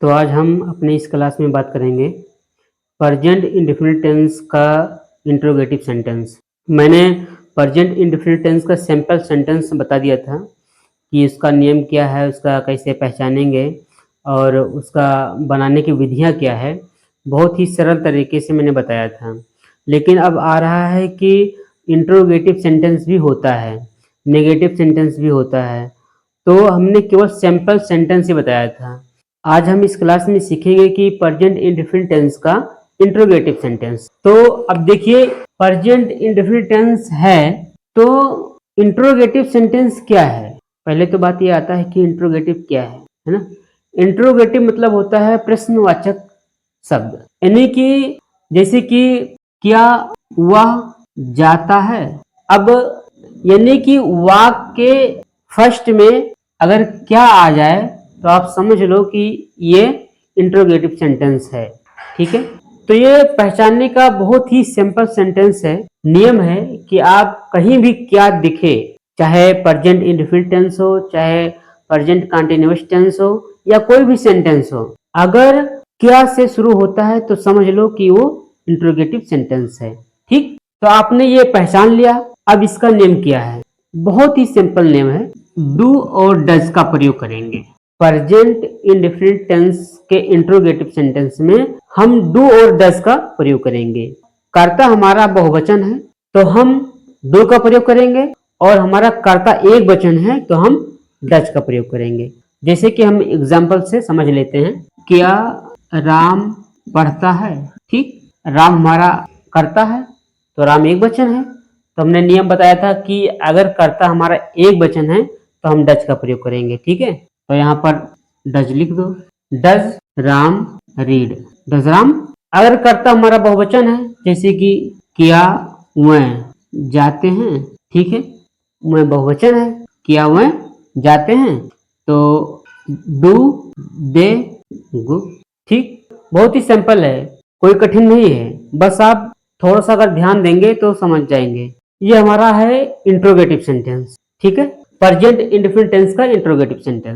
तो आज हम अपने इस क्लास में बात करेंगे प्रेजेंट इंडेफिनिट टेंस का इंट्रोगेटिव सेंटेंस। मैंने प्रेजेंट इंडेफिनिट टेंस का सैंपल सेंटेंस बता दिया था कि उसका नियम क्या है, उसका कैसे पहचानेंगे और उसका बनाने की विधियां क्या है। बहुत ही सरल तरीके से मैंने बताया था। लेकिन अब आ रहा है कि इंट्रोगेटिव सेंटेंस भी होता है, नेगेटिव सेंटेंस भी होता है। तो हमने केवल सैंपल सेंटेंस ही बताया था। आज हम इस क्लास में सीखेंगे कि प्रेजेंट इंडेफिनिट टेंस का इंट्रोगेटिव सेंटेंस। तो अब देखिए, प्रेजेंट इंडेफिनिट टेंस है तो इंट्रोगेटिव सेंटेंस क्या है। पहले तो बात ये आता है कि इंट्रोगेटिव क्या है ना। इंट्रोगेटिव मतलब होता है प्रश्नवाचक शब्द, यानी कि जैसे कि क्या वह जाता है। अब यानी कि वाक्य के फर्स्ट में अगर क्या आ जाए तो आप समझ लो कि ये इंट्रोगेटिव सेंटेंस है। ठीक है, तो ये पहचानने का बहुत ही सिंपल सेंटेंस है। नियम है कि आप कहीं भी क्या दिखे, चाहे प्रेजेंट इंडेफिनिट टेंस हो, चाहे प्रेजेंट कंटीन्यूअस टेंस हो या कोई भी सेंटेंस हो, अगर क्या से शुरू होता है तो समझ लो कि वो इंट्रोगेटिव सेंटेंस है। ठीक, तो आपने ये पहचान लिया। अब इसका नेम क्या है? बहुत ही सिंपल नेम है, डू और डज का प्रयोग करेंगे। प्रेजेंट इंडेफिनिट टेंस के इंट्रोगेटिव सेंटेंस में हम डू और डज का प्रयोग करेंगे। कर्ता हमारा बहुवचन है तो हम डू का प्रयोग करेंगे, और हमारा कर्ता एक वचन है तो हम डज का प्रयोग करेंगे। जैसे कि हम एग्जाम्पल से समझ लेते हैं। क्या राम पढ़ता है? ठीक, राम हमारा कर्ता है तो राम एक वचन है, तो हमने नियम बताया था कि अगर कर्ता हमारा एक वचन है तो हम डज का प्रयोग करेंगे। ठीक है, तो यहाँ पर डज लिख दो। Does Ram read? Does Ram. अगर कर्ता हमारा बहुवचन है, जैसे कि क्या वह जाते हैं। ठीक है, वह बहुवचन है, क्या वह जाते हैं, तो डू दे गो। ठीक, बहुत ही सिंपल है, कोई कठिन नहीं है। बस आप थोड़ा सा अगर ध्यान देंगे तो समझ जाएंगे। ये हमारा है इंट्रोगेटिव सेंटेंस। ठीक है, प्रेजेंट इंडेफिनिट टेंस का इंट्रोगेटिव सेंटेंस।